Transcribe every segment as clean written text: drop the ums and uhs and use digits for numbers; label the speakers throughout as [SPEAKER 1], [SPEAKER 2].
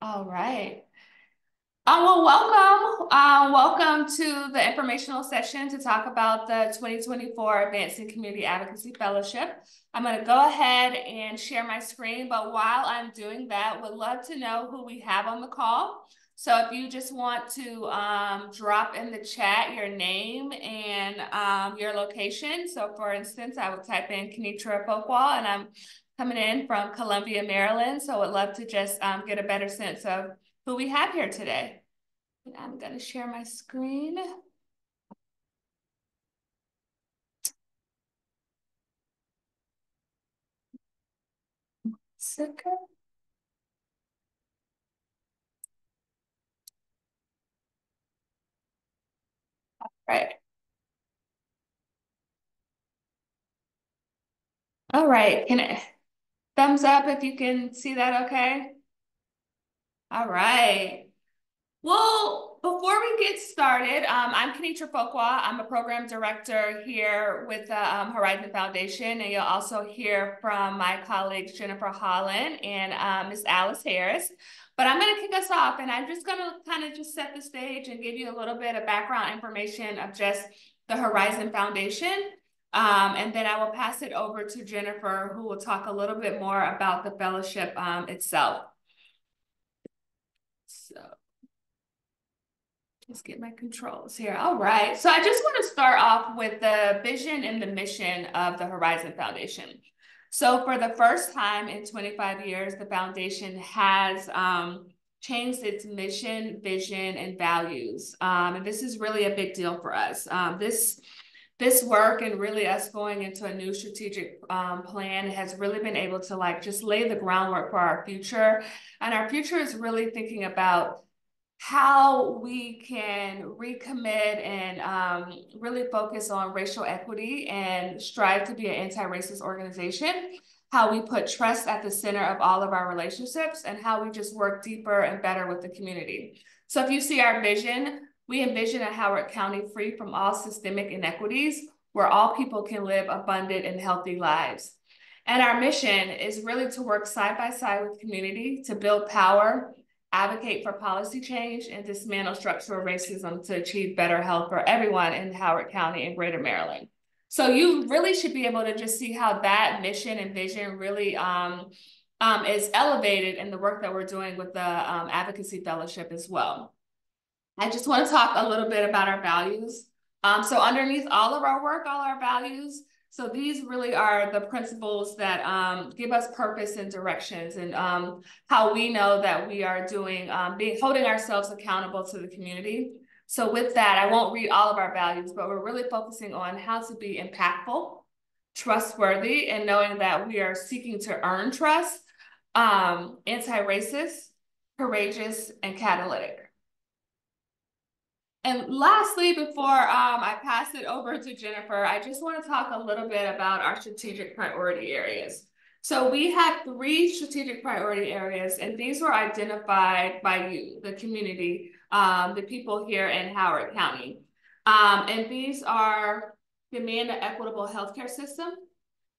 [SPEAKER 1] All right. Well, welcome to the informational session to talk about the 2024 Advancing Community Advocacy Fellowship. I'm going to go ahead and share my screen, but while I'm doing that, would love to know who we have on the call. So if you just want to drop in the chat your name and your location. So for instance, I would type in Kenitra Folkwall, and I'm coming in from Columbia, Maryland. So I would love to just get a better sense of who we have here today. And I'm going to share my screen. Second. Right. All right. Can it thumbs up if you can see that okay? All right. Well, before we get started, I'm Kenitra Folkwall. I'm a program director here with the Horizon Foundation, and you'll also hear from my colleagues Jennifer Holland and Ms. Alice Harris. But I'm going to kick us off, and I'm just going to kind of just set the stage and give you a little bit of background information of just the Horizon Foundation. And then I will pass it over to Jennifer, who will talk a little bit more about the fellowship itself. So. Let's get my controls here. All right. So I just want to start off with the vision and the mission of the Horizon Foundation. So for the first time in 25 years, the foundation has changed its mission, vision, and values. And this is really a big deal for us. This work and really us going into a new strategic plan has really been able to just lay the groundwork for our future. And our future is really thinking about how we can recommit and really focus on racial equity and strive to be an anti-racist organization, how we put trust at the center of all of our relationships, and how we just work deeper and better with the community. So if you see our vision, we envision a Howard County free from all systemic inequities, where all people can live abundant and healthy lives. And our mission is really to work side by side with community to build power, advocate for policy change, and dismantle structural racism to achieve better health for everyone in Howard County and Greater Maryland. So you really should be able to just see how that mission and vision really is elevated in the work that we're doing with the Advocacy Fellowship as well. I just want to talk a little bit about our values. So underneath all of our work, all our values, so these really are the principles that give us purpose and directions, and how we know that we are doing, holding ourselves accountable to the community. So with that, I won't read all of our values, but we're really focusing on how to be impactful, trustworthy, and knowing that we are seeking to earn trust, anti-racist, courageous, and catalytic. And lastly, before I pass it over to Jennifer, I just want to talk a little bit about our strategic priority areas. So we have 3 strategic priority areas, and these were identified by you, the community, the people here in Howard County. And these are demand an equitable healthcare system,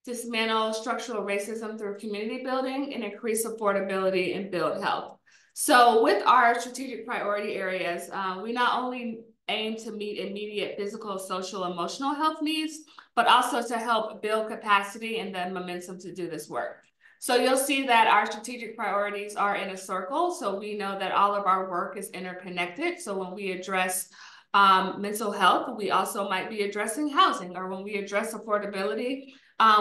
[SPEAKER 1] dismantle structural racism through community building, and increase affordability and build health. So with our strategic priority areas, we not only aim to meet immediate physical, social, emotional health needs, but also to help build capacity and the momentum to do this work. So you'll see that our strategic priorities are in a circle. So we know that all of our work is interconnected. So when we address mental health, we also might be addressing housing, or when we address affordability,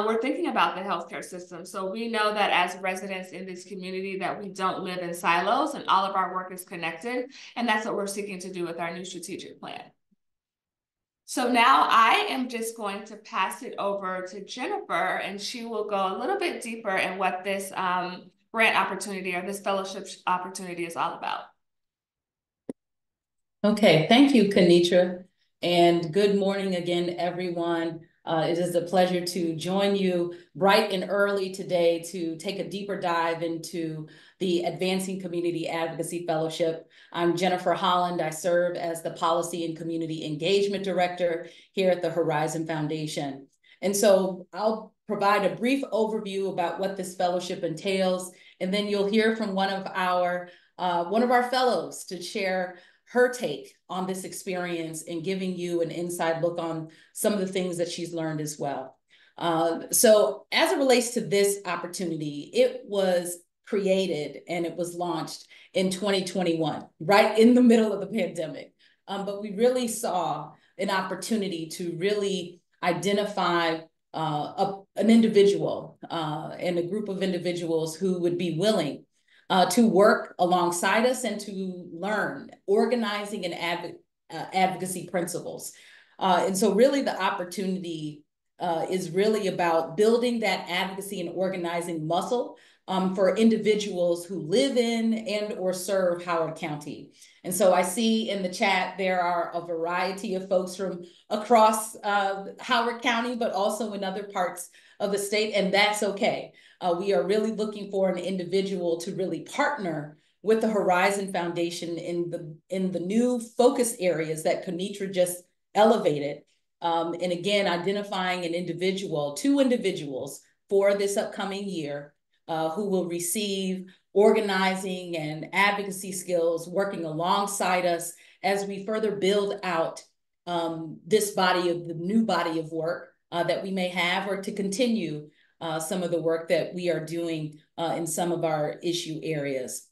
[SPEAKER 1] we're thinking about the healthcare system. So we know that as residents in this community that we don't live in silos, and all of our work is connected. And that's what we're seeking to do with our new strategic plan. So now I am just going to pass it over to Jennifer, and she will go a little bit deeper in what this grant opportunity or this fellowship opportunity is all about.
[SPEAKER 2] Okay, thank you, Kenitra, and good morning again, everyone. It is a pleasure to join you bright and early today to take a deeper dive into the Advancing Community Advocacy Fellowship. I'm Jennifer Holland. I serve as the Policy and Community Engagement Director here at the Horizon Foundation. And so I'll provide a brief overview about what this fellowship entails, and then you'll hear from one of our one of our fellows to share her take on this experience and giving you an inside look on some of the things that she's learned as well. So as it relates to this opportunity, it was created and it was launched in 2021, right in the middle of the pandemic. But we really saw an opportunity to really identify an individual and a group of individuals who would be willing to work alongside us and to learn organizing and advocacy principles. And so really the opportunity is really about building that advocacy and organizing muscle for individuals who live in and or serve Howard County. And so I see in the chat, there are a variety of folks from across Howard County, but also in other parts of the state, and that's okay. We are really looking for an individual to really partner with the Horizon Foundation in the new focus areas that Kenitra just elevated. And again, identifying an individual, two individuals for this upcoming year who will receive organizing and advocacy skills, working alongside us as we further build out this new body of work that we may have, or to continue some of the work that we are doing in some of our issue areas.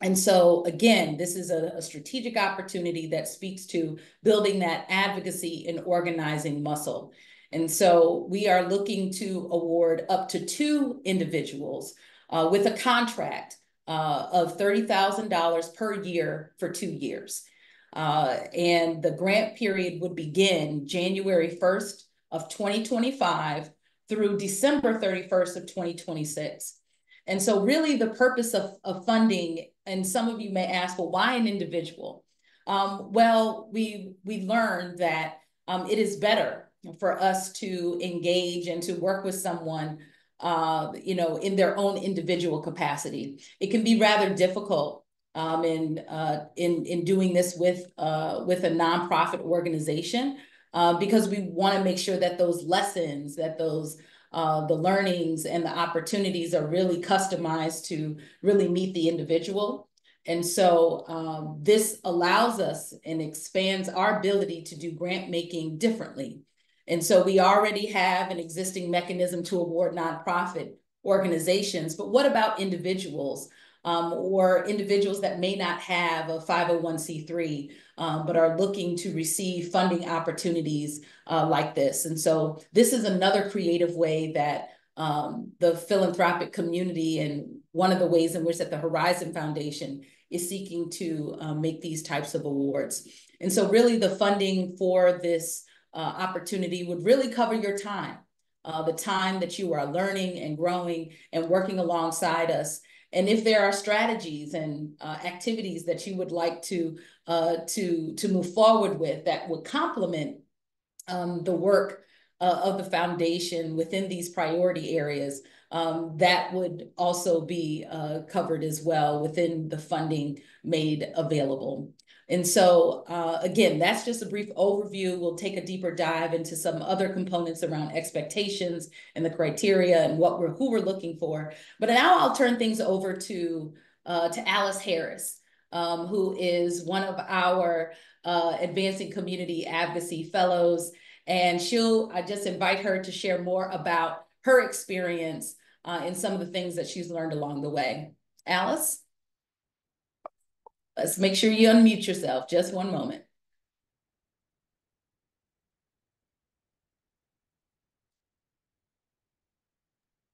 [SPEAKER 2] And so, again, this is a strategic opportunity that speaks to building that advocacy and organizing muscle. And so we are looking to award up to 2 individuals with a contract of $30,000 per year for 2 years. And the grant period would begin January 1st of 2025 through December 31st of 2026. And so really the purpose of funding, and some of you may ask, well, why an individual? Well, we learned that it is better for us to engage and to work with someone, in their own individual capacity. It can be rather difficult in doing this with a nonprofit organization because we want to make sure that those lessons, that the learnings and the opportunities are really customized to really meet the individual. And so this allows us and expands our ability to do grant making differently. And so we already have an existing mechanism to award nonprofit organizations, but what about individuals or individuals that may not have a 501c3 but are looking to receive funding opportunities like this? And so this is another creative way that the philanthropic community, and one of the ways in which that the Horizon Foundation is seeking to make these types of awards. And so really the funding for this opportunity would really cover your time, the time that you are learning and growing and working alongside us. And if there are strategies and activities that you would like to move forward with that would complement the work of the foundation within these priority areas, that would also be covered as well within the funding made available. And so, again, that's just a brief overview. We'll take a deeper dive into some other components around expectations and the criteria and who we're looking for. But now I'll turn things over to Alice Harris, who is one of our Advancing Community Advocacy Fellows. And I just invite her to share more about her experience and some of the things that she's learned along the way. Alice? Let's make sure you unmute yourself. Just one moment.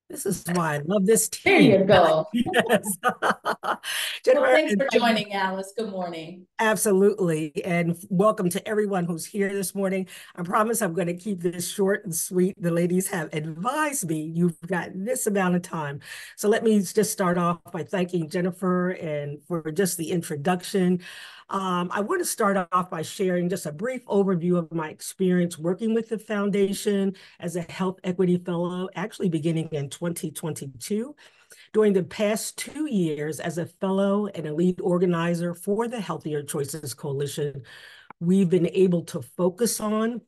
[SPEAKER 3] This is why I love this team.
[SPEAKER 2] There you go.
[SPEAKER 3] Yes.
[SPEAKER 2] Well, thanks for joining, Alice. Good morning.
[SPEAKER 3] Absolutely. And welcome to everyone who's here this morning. I promise I'm going to keep this short and sweet. The ladies have advised me you've got this amount of time. So let me just start off by thanking Jennifer and for just the introduction. I want to start off by sharing just a brief overview of my experience working with the foundation as a health equity fellow, actually beginning in 2022. During the past 2 years as a fellow and a lead organizer for the Healthier Choices Coalition, we've been able to focus on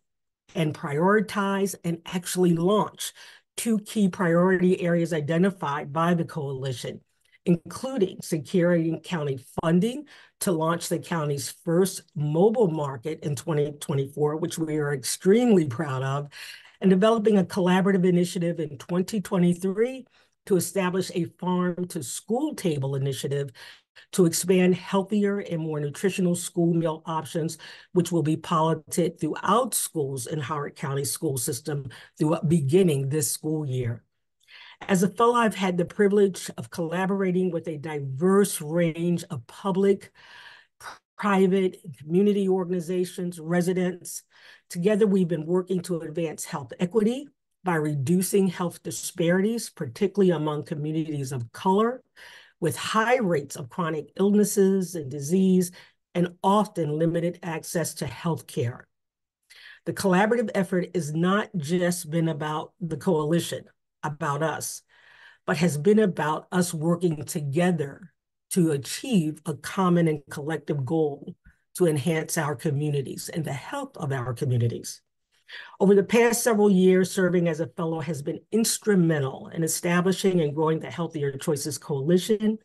[SPEAKER 3] and prioritize and actually launch 2 key priority areas identified by the coalition. including securing county funding to launch the county's first mobile market in 2024, which we are extremely proud of, and developing a collaborative initiative in 2023 to establish a farm to school table initiative to expand healthier and more nutritional school meal options, which will be piloted throughout schools in Howard County school system beginning this school year. As a fellow, I've had the privilege of collaborating with a diverse range of public, private, and community organizations, residents. Together, we've been working to advance health equity by reducing health disparities, particularly among communities of color, with high rates of chronic illnesses and disease, and often limited access to health care. The collaborative effort has not just been about the coalition, about us, but has been about us working together to achieve a common and collective goal to enhance our communities and the health of our communities. Over the past several years, serving as a fellow has been instrumental in establishing and growing the Healthier Choices Coalition.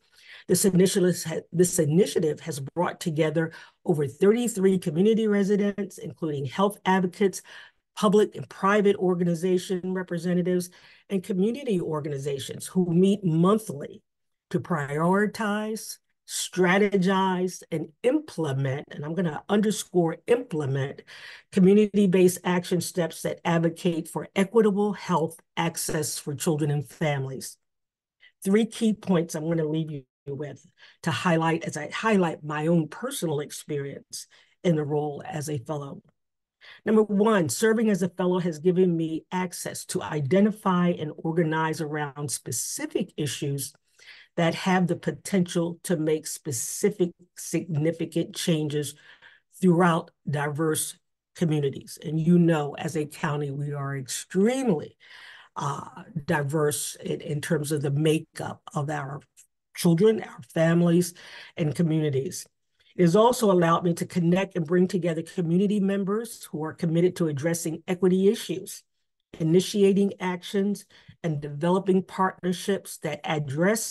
[SPEAKER 3] This initiative has brought together over 33 community residents, including health advocates, public and private organization representatives, and community organizations who meet monthly to prioritize, strategize, and implement, and I'm going to underscore implement, community-based action steps that advocate for equitable health access for children and families. 3 key points I'm going to leave you with to highlight as I highlight my own personal experience in the role as a fellow. Number 1, serving as a fellow has given me access to identify and organize around specific issues that have the potential to make specific significant changes throughout diverse communities. And you know, as a county, we are extremely diverse in terms of the makeup of our children, our families, and communities. It has also allowed me to connect and bring together community members who are committed to addressing equity issues, initiating actions, and developing partnerships that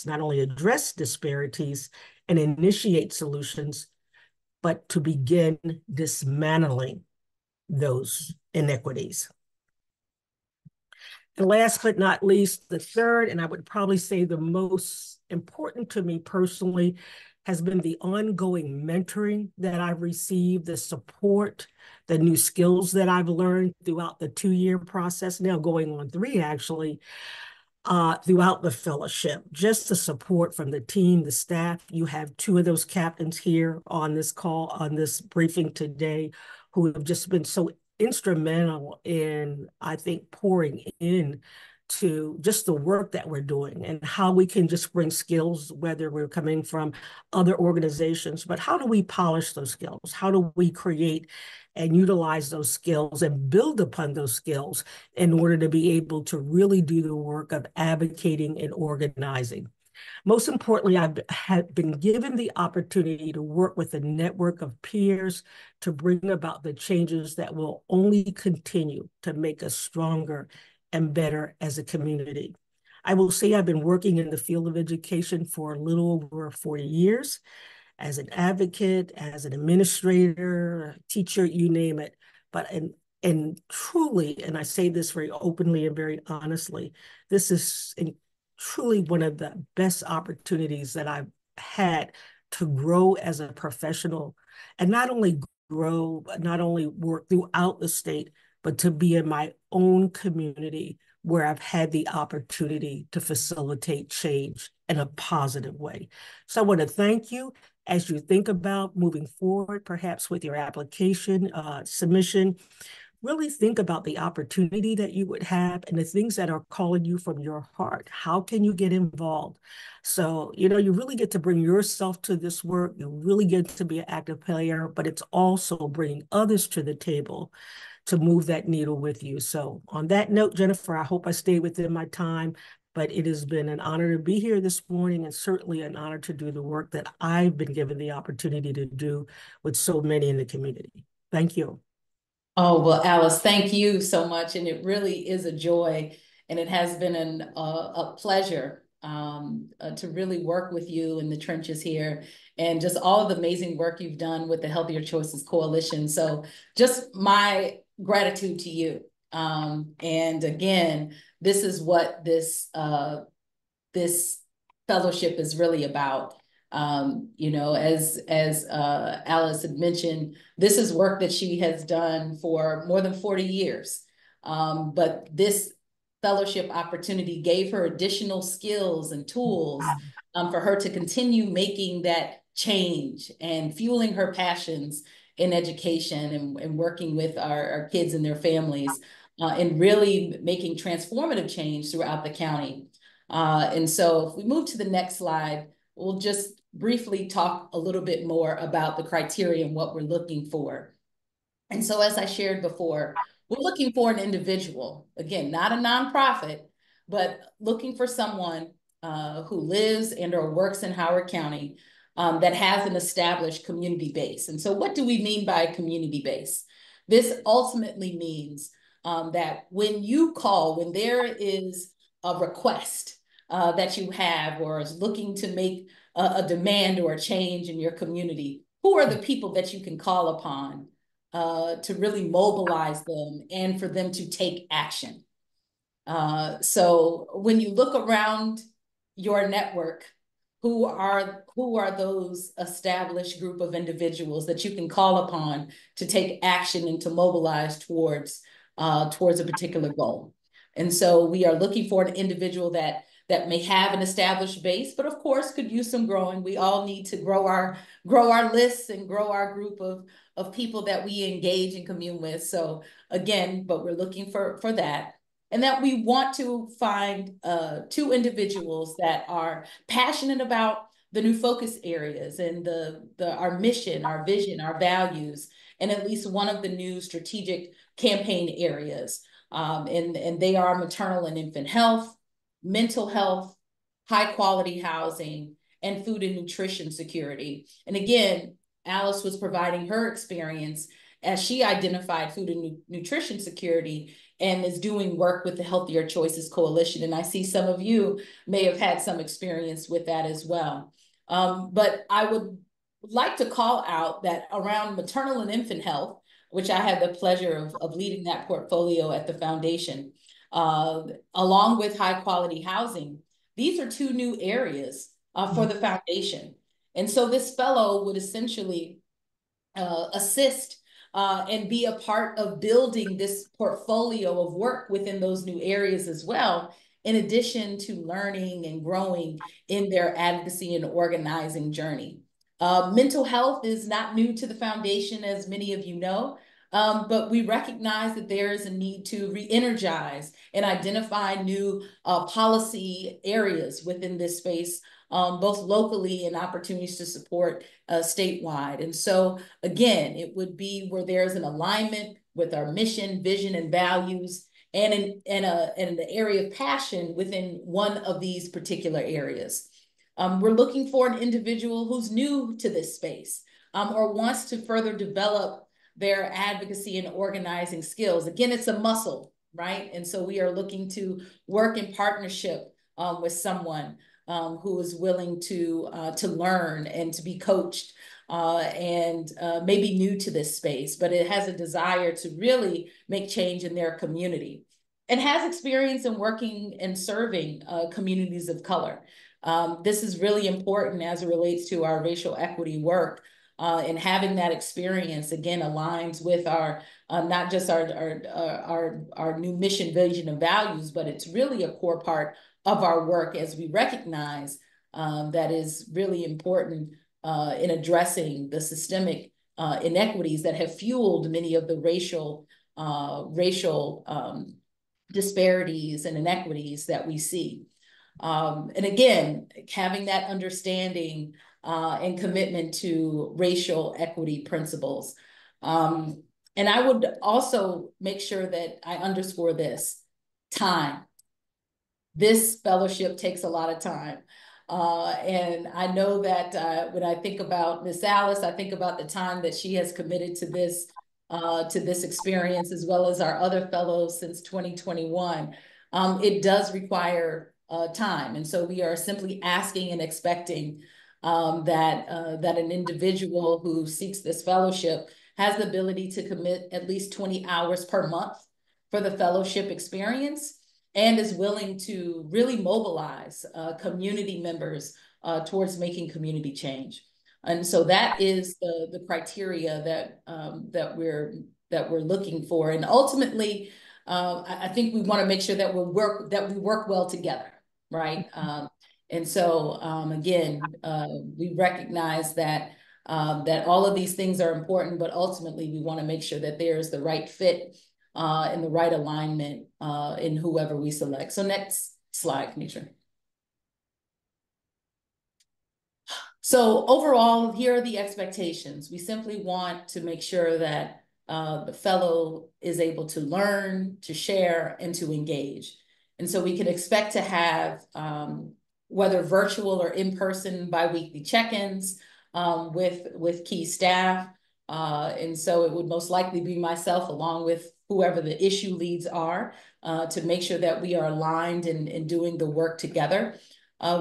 [SPEAKER 3] not only address disparities and initiate solutions, but to begin dismantling those inequities. And last but not least, the third, and I would probably say the most important to me personally, has been the ongoing mentoring that I've received, the support, the new skills that I've learned throughout the 2-year process, now going on 3 actually, throughout the fellowship. Just the support from the team, the staff. You have 2 of those captains here on this call, on this briefing today, who have just been so instrumental in, I think, pouring in to just the work that we're doing and how we can just bring skills, whether we're coming from other organizations, but how do we polish those skills? How do we create and utilize those skills and build upon those skills in order to be able to really do the work of advocating and organizing? Most importantly, I've been given the opportunity to work with a network of peers to bring about the changes that will only continue to make us stronger and better as a community. I will say I've been working in the field of education for a little over 40 years as an advocate, as an administrator, teacher, you name it. But and truly, and I say this very openly and very honestly, this is truly one of the best opportunities that I've had to grow as a professional, and not only grow, not only work throughout the state, but to be in my own community where I've had the opportunity to facilitate change in a positive way. So I want to thank you as you think about moving forward, perhaps with your application submission. Really think about the opportunity that you would have and the things that are calling you from your heart. How can you get involved? So, you know, you really get to bring yourself to this work. You really get to be an active player, but it's also bringing others to the table to move that needle with you. So on that note, Jennifer, I hope I stayed within my time, but it has been an honor to be here this morning and certainly an honor to do the work that I've been given the opportunity to do with so many in the community. Thank you.
[SPEAKER 2] Oh, well, Alice, thank you so much. And it really is a joy. And it has been a pleasure to really work with you in the trenches here, and just all of the amazing work you've done with the Healthier Choices Coalition. So just my gratitude to you. And again, this is what this fellowship is really about. You know, as Alice had mentioned, this is work that she has done for more than 40 years. But this fellowship opportunity gave her additional skills and tools for her to continue making that change and fueling her passions in education and working with our kids and their families, and really making transformative change throughout the county. And so if we move to the next slide, we'll just briefly talk a little bit more about the criteria and what we're looking for. And so as I shared before, we're looking for an individual, again, not a nonprofit, but looking for someone who lives and or works in Howard County that has an established community base. And so what do we mean by community base? This ultimately means that when you call, when there is a request that you have or is looking to make a demand or a change in your community, who are the people that you can call upon to really mobilize them and for them to take action? So when you look around your network, who are those established group of individuals that you can call upon to take action and to mobilize towards a particular goal? And so we are looking for an individual that may have an established base, but of course could use some growing. We all need to grow our lists and grow our group of people that we engage and commune with. So again, but we're looking for that. And that we want to find 2 individuals that are passionate about the new focus areas and our mission, our vision, our values, and at least one of the new strategic campaign areas. And they are maternal and infant health, mental health, high quality housing, and food and nutrition security. And again, Alice was providing her experience as she identified food and nutrition security and is doing work with the Healthier Choices Coalition. And I see some of you may have had some experience with that as well. But I would like to call out that around maternal and infant health, which I had the pleasure of leading that portfolio at the foundation, along with high quality housing, these are 2 new areas for the foundation. And so this fellow would essentially assist and be a part of building this portfolio of work within those new areas as well, in addition to learning and growing in their advocacy and organizing journey. Mental health is not new to the foundation, as many of you know, but we recognize that there is a need to re-energize and identify new policy areas within this space, both locally and opportunities to support statewide. And so again, it would be where there's an alignment with our mission, vision, and values, and in the area of passion within one of these particular areas. We're looking for an individual who's new to this space or wants to further develop their advocacy and organizing skills. Again, it's a muscle, right? And so we are looking to work in partnership with someone who is willing to learn and to be coached and maybe new to this space, but it has a desire to really make change in their community and has experience in working and serving communities of color. This is really important as it relates to our racial equity work. And having that experience, again, aligns with our, not just our new mission, vision, and values, but it's really a core part of our work as we recognize that is really important in addressing the systemic inequities that have fueled many of the racial disparities and inequities that we see. And again, having that understanding and commitment to racial equity principles. And I would also make sure that I underscore this: time. This fellowship takes a lot of time. And I know that when I think about Miss Alice, I think about the time that she has committed to this experience, as well as our other fellows since 2021. It does require time. And so we are simply asking and expecting that an individual who seeks this fellowship has the ability to commit at least 20 hours per month for the fellowship experience, and is willing to really mobilize community members towards making community change. And so that is the criteria that we're looking for. And ultimately, I think we want to make sure that we work well together, right? And so again, we recognize that that all of these things are important, but ultimately we want to make sure that there is the right fit and the right alignment in whoever we select. So next slide, Kenitra. So overall, here are the expectations. We simply want to make sure that the fellow is able to learn, to share, and to engage. And so we can expect to have, whether virtual or in-person, bi-weekly check-ins with key staff. And so it would most likely be myself along with whoever the issue leads are to make sure that we are aligned in doing the work together.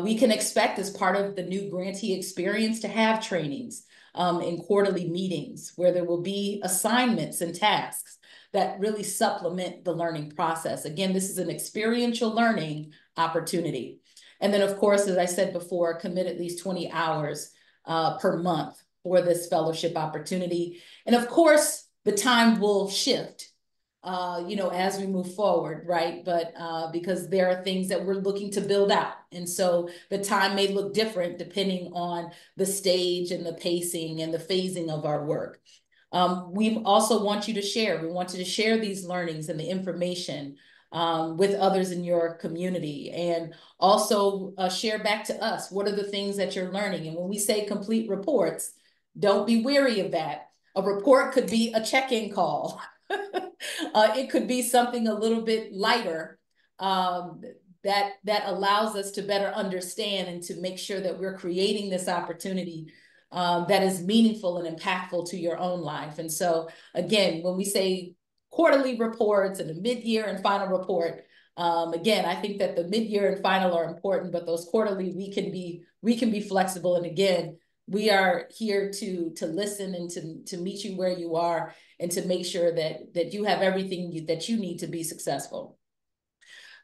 [SPEAKER 2] We can expect, as part of the new grantee experience, to have trainings in quarterly meetings where there will be assignments and tasks that really supplement the learning process. Again, this is an experiential learning opportunity. And then, of course, as I said before, commit at least 20 hours per month for this fellowship opportunity. And of course, the time will shift as we move forward, right? But because there are things that we're looking to build out. And so the time may look different depending on the stage and the pacing and the phasing of our work. We also want you to share. We want you to share these learnings and the information with others in your community, and also share back to us. What are the things that you're learning? And when we say complete reports, don't be weary of that. A report could be a check-in call. It could be something a little bit lighter that allows us to better understand and to make sure that we're creating this opportunity that is meaningful and impactful to your own life. And so, again, when we say quarterly reports and a mid-year and final report, again, I think that the mid-year and final are important, but those quarterly, we can be flexible. And again, we are here to listen and to meet you where you are, and to make sure that you have everything that you need to be successful.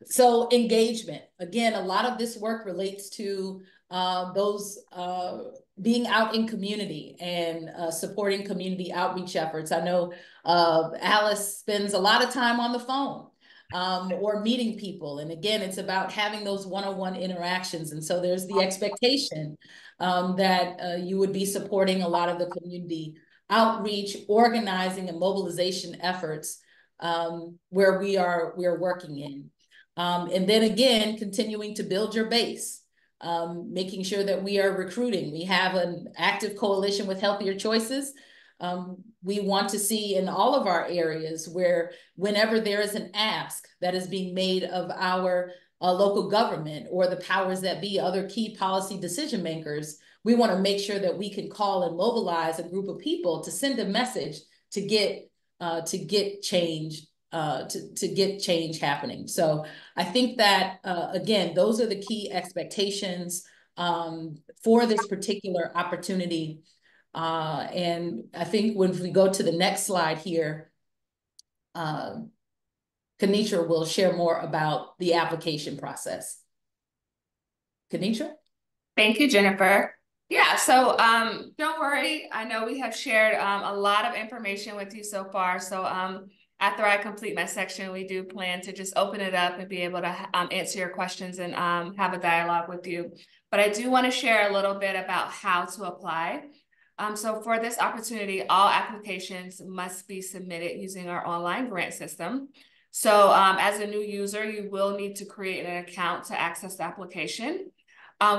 [SPEAKER 2] So engagement, again, a lot of this work relates to those being out in community and supporting community outreach efforts. I know Alice spends a lot of time on the phone or meeting people. And again, it's about having those one-on-one interactions. And so there's the expectation that you would be supporting a lot of the community outreach, organizing, and mobilization efforts where we're working in. And then again, continuing to build your base, making sure that we are recruiting. We have an active coalition with Healthier Choices. We want to see in all of our areas where whenever there is an ask that is being made of our local government or the powers that be, other key policy decision makers, we want to make sure that we can call and mobilize a group of people to send a message to get change happening. So I think that again, those are the key expectations for this particular opportunity. And I think when we go to the next slide here, Kenitra will share more about the application process. Kenitra?
[SPEAKER 1] Thank you, Jennifer. Yeah, so don't worry. I know we have shared a lot of information with you so far. So after I complete my section, we do plan to just open it up and be able to answer your questions and have a dialogue with you. But I do want to share a little bit about how to apply. So for this opportunity, all applications must be submitted using our online grant system. So as a new user, you will need to create an account to access the application.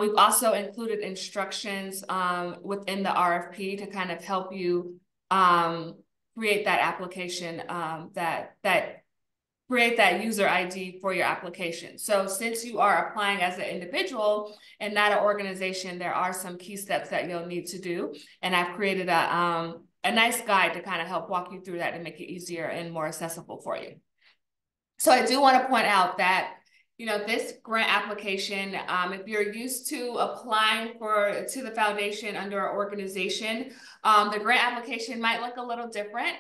[SPEAKER 1] We've also included instructions within the RFP to kind of help you create that application, create that user ID for your application. So since you are applying as an individual and not an organization, there are some key steps that you'll need to do. And I've created a nice guide to kind of help walk you through that and make it easier and more accessible for you. So I do want to point out that this grant application, if you're used to applying to the foundation under our organization, the grant application might look a little different.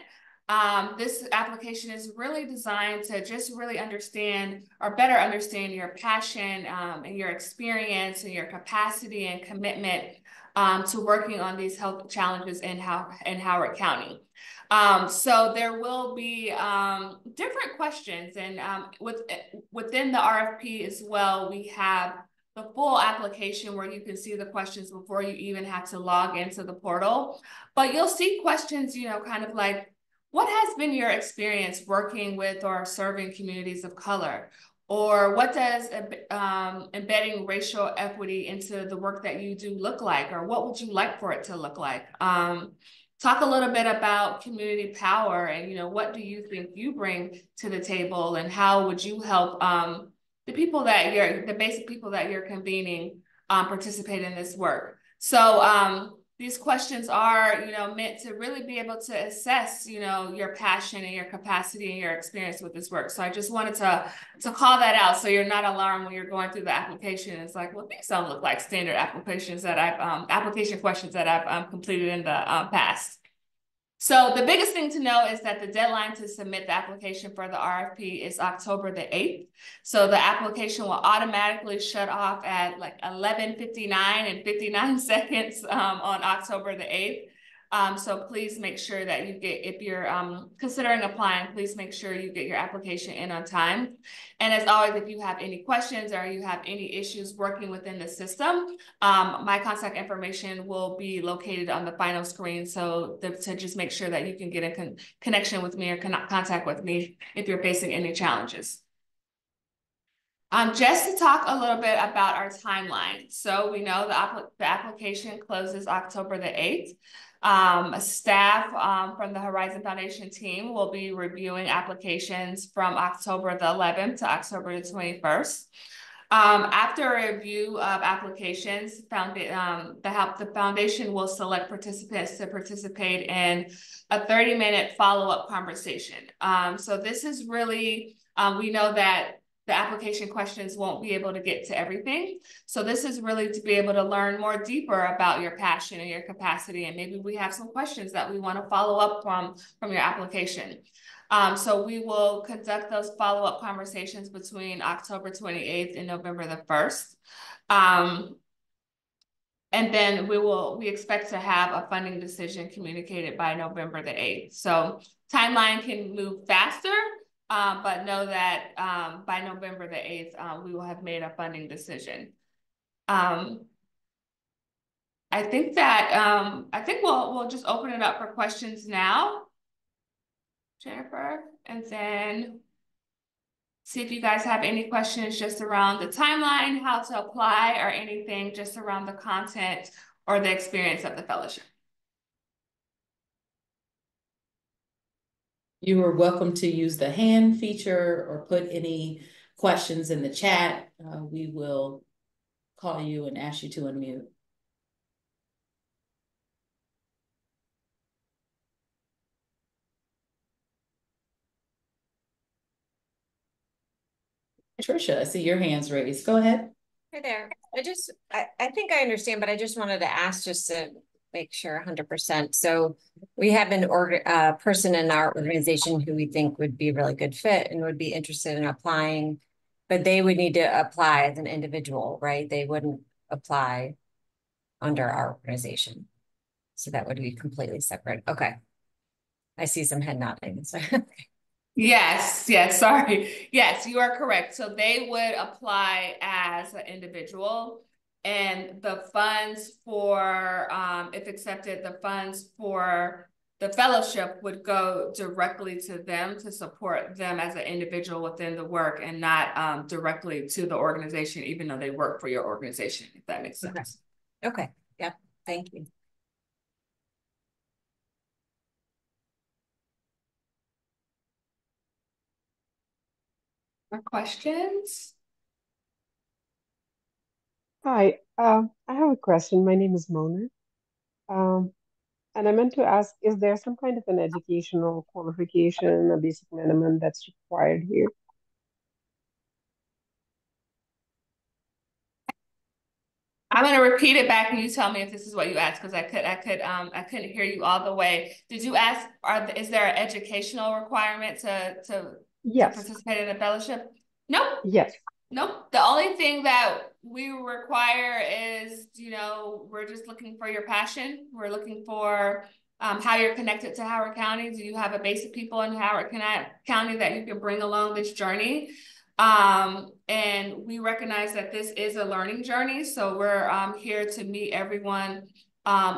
[SPEAKER 1] This application is really designed to just really understand or better understand your passion and your experience and your capacity and commitment to working on these health challenges in Howard County. So there will be different questions, and within the RFP as well, we have the full application where you can see the questions before you even have to log into the portal. But you'll see questions, kind of like, what has been your experience working with or serving communities of color? Or what does embedding racial equity into the work that you do look like? Or what would you like for it to look like? Talk a little bit about community power and, what do you think you bring to the table, and how would you help the basic people that you're convening participate in this work? So these questions are, meant to really be able to assess, your passion and your capacity and your experience with this work. So I just wanted to call that out so you're not alarmed when you're going through the application. It's like, well, these don't look like standard application questions that I've completed in the past. So the biggest thing to know is that the deadline to submit the application for the RFP is October the 8th. So the application will automatically shut off at like 11:59 and 59 seconds on October the 8th. So please make sure that if you're considering applying, please make sure you get your application in on time. And as always, if you have any questions or you have any issues working within the system, my contact information will be located on the final screen. So to just make sure that you can get a connection with me or contact with me if you're facing any challenges. Just to talk a little bit about our timeline. So we know the application closes October the 8th. Staff from the Horizon Foundation team will be reviewing applications from October the 11th to October the 21st. After a review of applications, the foundation will select participants to participate in a 30-minute follow-up conversation. So this is really, we know that the application questions won't be able to get to everything. So this is really to be able to learn more deeper about your passion and your capacity. And maybe we have some questions that we want to follow up from your application. So we will conduct those follow-up conversations between October 28th and November the 1st. And then we expect to have a funding decision communicated by November the 8th. So timeline can move faster, but know that by November the 8th, we will have made a funding decision. I think we'll just open it up for questions now, Jennifer, and then see if you guys have any questions just around the timeline, how to apply, or anything just around the content or the experience of the fellowship.
[SPEAKER 2] You are welcome to use the hand feature or put any questions in the chat. We will call you and ask you to unmute. Trisha, I see your hands raised. Go ahead.
[SPEAKER 4] Hi there. I think I understand, but I just wanted to ask just to make sure 100%. So we have an person in our organization who we think would be a really good fit and would be interested in applying, but they would need to apply as an individual, right? They wouldn't apply under our organization. So that would be completely separate. Okay. I see some head nodding. So
[SPEAKER 1] Yes, sorry. Yes, you are correct. So they would apply as an individual, and the funds for, if accepted, the funds for the fellowship would go directly to them to support them as an individual within the work, and not directly to the organization, even though they work for your organization, if that makes sense.
[SPEAKER 4] Okay. Yep. Thank you.
[SPEAKER 1] More questions?
[SPEAKER 5] Hi, I have a question. My name is Mona. And I meant to ask, is there some kind of an educational qualification, a basic minimum that's required here?
[SPEAKER 1] I'm going to repeat it back and you tell me if this is what you asked, because I couldn't hear you all the way. Did you ask, is there an educational requirement to
[SPEAKER 5] Yes.
[SPEAKER 1] participate in a fellowship? Nope.
[SPEAKER 5] Yes.
[SPEAKER 1] Nope. The only thing that we require is, we're just looking for your passion. We're looking for how you're connected to Howard County. Do you have a base of people in Howard County that you can bring along this journey? And we recognize that this is a learning journey. So we're here to meet everyone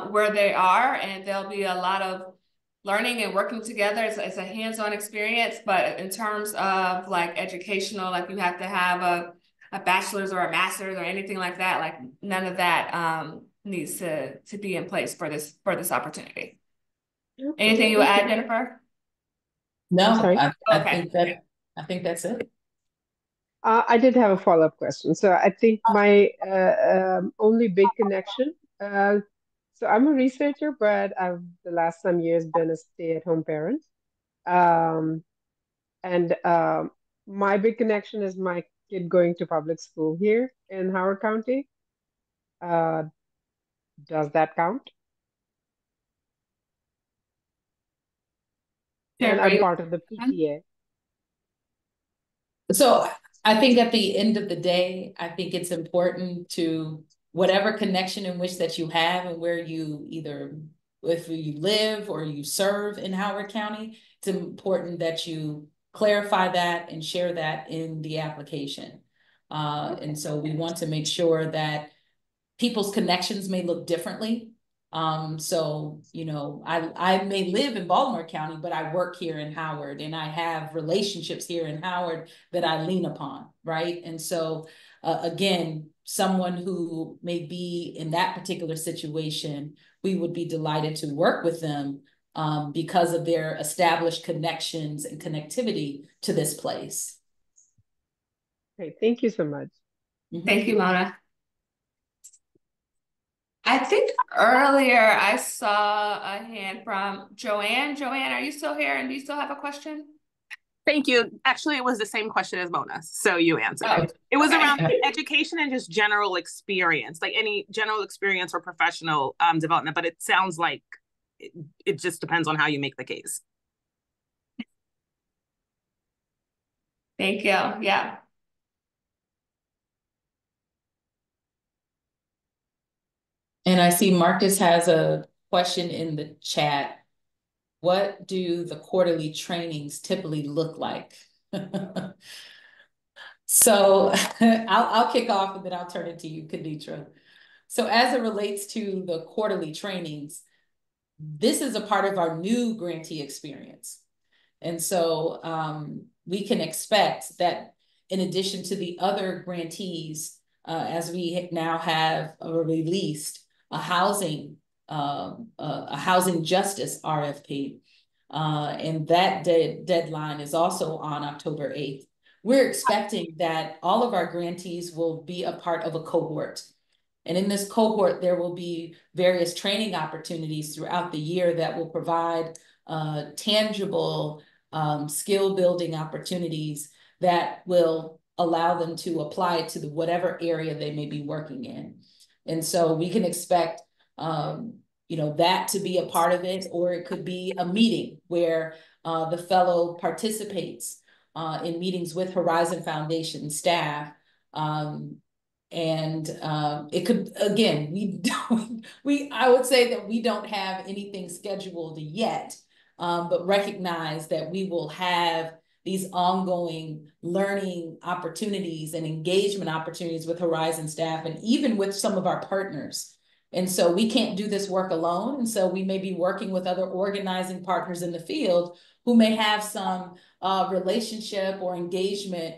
[SPEAKER 1] where they are, and there'll be a lot of learning and working together. It's a hands-on experience, but in terms of like educational, like you have to have a bachelor's or a master's or anything like that, like none of that needs to be in place for this opportunity.
[SPEAKER 5] Okay.
[SPEAKER 1] Anything you
[SPEAKER 5] Thank
[SPEAKER 1] add,
[SPEAKER 5] you.
[SPEAKER 1] Jennifer?
[SPEAKER 5] I'm
[SPEAKER 2] No,
[SPEAKER 5] sorry?
[SPEAKER 1] Okay.
[SPEAKER 2] I think that's it.
[SPEAKER 5] I did have a follow-up question. So I think my only big connection, so I'm a researcher, but I've the last some years been a stay-at-home parent. Um, and my big connection is my kid going to public school here in Howard County. Uh, does that count? And
[SPEAKER 1] Jennifer,
[SPEAKER 5] I'm part of the PTA.
[SPEAKER 2] So I think at the end of the day, I think it's important to whatever connection in which that you have and where you either, if you live or you serve in Howard County, it's important that you clarify that and share that in the application. And so we want to make sure that people's connections may look differently. So, I may live in Baltimore County, but I work here in Howard and I have relationships here in Howard that I lean upon, right? And so, again, someone who may be in that particular situation, we would be delighted to work with them because of their established connections and connectivity to this place.
[SPEAKER 5] Okay, thank you so much.
[SPEAKER 1] Thank you, Mona. I think earlier I saw a hand from Joanne. Joanne, are you still here and do you still have a question?
[SPEAKER 6] Thank you. Actually, it was the same question as Mona, so you answered it. It was around education and just general experience, like any general experience or professional development, but it sounds like it just depends on how you make the case.
[SPEAKER 1] Thank you. Yeah.
[SPEAKER 2] And I see Marcus has a question in the chat. What do the quarterly trainings typically look like? So I'll kick off and then I'll turn it to you, Kaditra. So as it relates to the quarterly trainings, this is a part of our new grantee experience. And so we can expect that in addition to the other grantees, as we now have released a housing justice RFP, and that deadline is also on October 8th. We're expecting that all of our grantees will be a part of a cohort. And in this cohort, there will be various training opportunities throughout the year that will provide tangible skill building opportunities that will allow them to apply to whatever area they may be working in. And so we can expect that to be a part of it, or it could be a meeting where the fellow participates in meetings with Horizon Foundation staff. It could, again, I would say that we don't have anything scheduled yet, but recognize that we will have these ongoing learning opportunities and engagement opportunities with Horizon staff and even with some of our partners. And so we can't do this work alone. And so we may be working with other organizing partners in the field who may have some relationship or engagement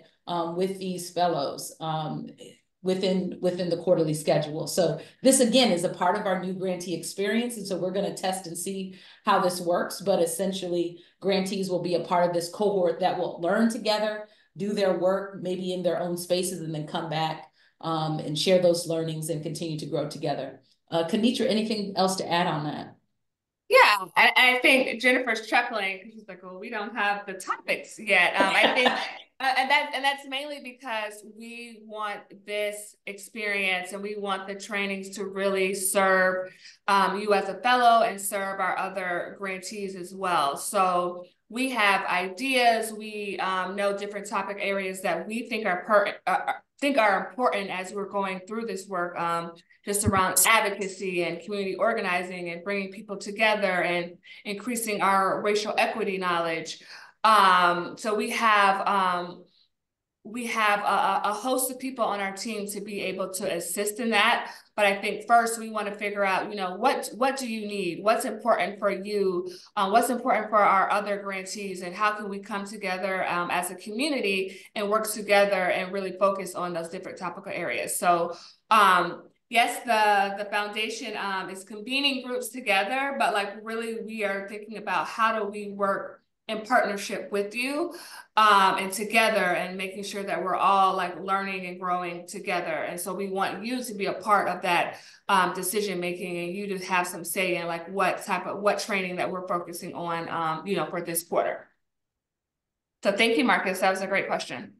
[SPEAKER 2] with these fellows within the quarterly schedule. So this, again, is a part of our new grantee experience. And so we're going to test and see how this works. But essentially, grantees will be a part of this cohort that will learn together, do their work, maybe in their own spaces, and then come back and share those learnings and continue to grow together. Kenitra, anything else to add on that?
[SPEAKER 1] Yeah, I think Jennifer's chuckling because she's like, well, we don't have the topics yet. I think And that's mainly because we want this experience and we want the trainings to really serve you as a fellow and serve our other grantees as well. So we have ideas, we know different topic areas that we think are important as we're going through this work, just around advocacy and community organizing and bringing people together and increasing our racial equity knowledge. So we have a host of people on our team to be able to assist in that. But I think first we want to figure out, you know, what do you need? What's important for you? What's important for our other grantees? And how can we come together as a community and work together and really focus on those different topical areas? So yes, the foundation is convening groups together, but like really we are thinking about how do we work in partnership with you and together and making sure that we're all like learning and growing together. And so we want you to be a part of that decision making and you to have some say in like what training that we're focusing on, you know, for this quarter. So thank you, Marcus. That was a great question.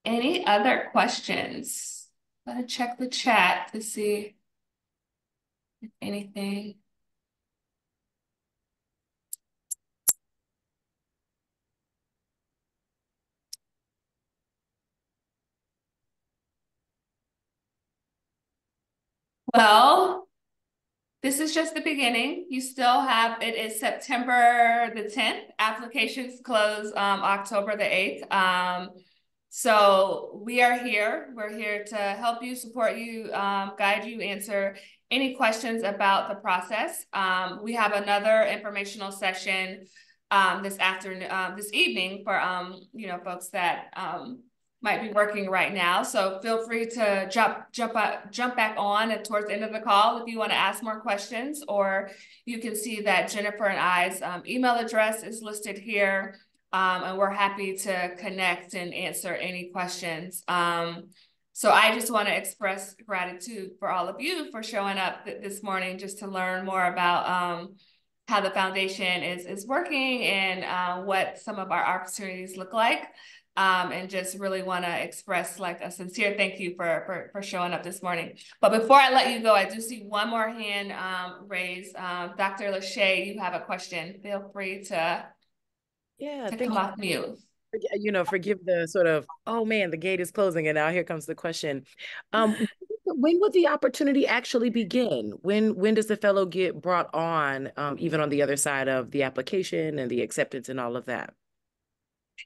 [SPEAKER 1] Any other questions? I'm gonna check the chat to see if anything. Well, this is just the beginning. You still have, it is September the 10th. Applications close October the 8th. So we are here. We're here to help you, support you, guide you, answer any questions about the process. We have another informational session this evening for you know, folks that might be working right now. So feel free to jump back on towards the end of the call if you want to ask more questions, or you can see that Jennifer and I's email address is listed here. And we're happy to connect and answer any questions. So I just want to express gratitude for all of you for showing up this morning just to learn more about how the foundation is working and what some of our opportunities look like. And just really want to express like a sincere thank you for showing up this morning. But before I let you go, I do see one more hand raised. Dr. Lachey, you have a question. Feel free to come off mute.
[SPEAKER 7] You know, forgive the sort of, oh man, the gate is closing and now here comes the question. When would the opportunity actually begin? When does the fellow get brought on, even on the other side of the application and the acceptance and all of that?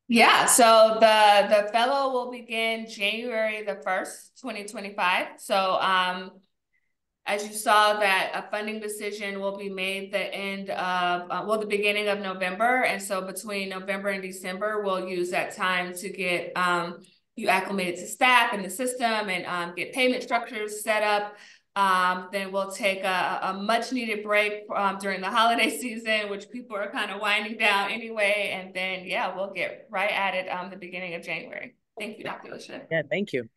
[SPEAKER 1] Yeah, so the fellow will begin January the 1st, 2025. So as you saw, that a funding decision will be made the beginning of November. And so between November and December, we'll use that time to get you acclimated to staff and the system and get payment structures set up. Then we'll take a much needed break during the holiday season, which people are kind of winding down anyway. And then, yeah, we'll get right at it the beginning of January. Thank you, Dr. Lachey.
[SPEAKER 7] Yeah, thank you.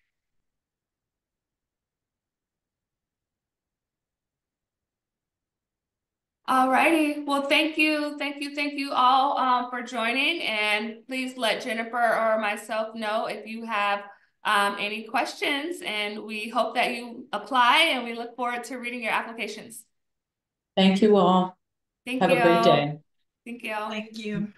[SPEAKER 1] All righty. Well, thank you all for joining. And please let Jennifer or myself know if you have any questions. And we hope that you apply and we look forward to reading your applications.
[SPEAKER 2] Thank you all.
[SPEAKER 1] Thank
[SPEAKER 2] you. Have a great day.
[SPEAKER 1] Thank you.
[SPEAKER 8] Thank you.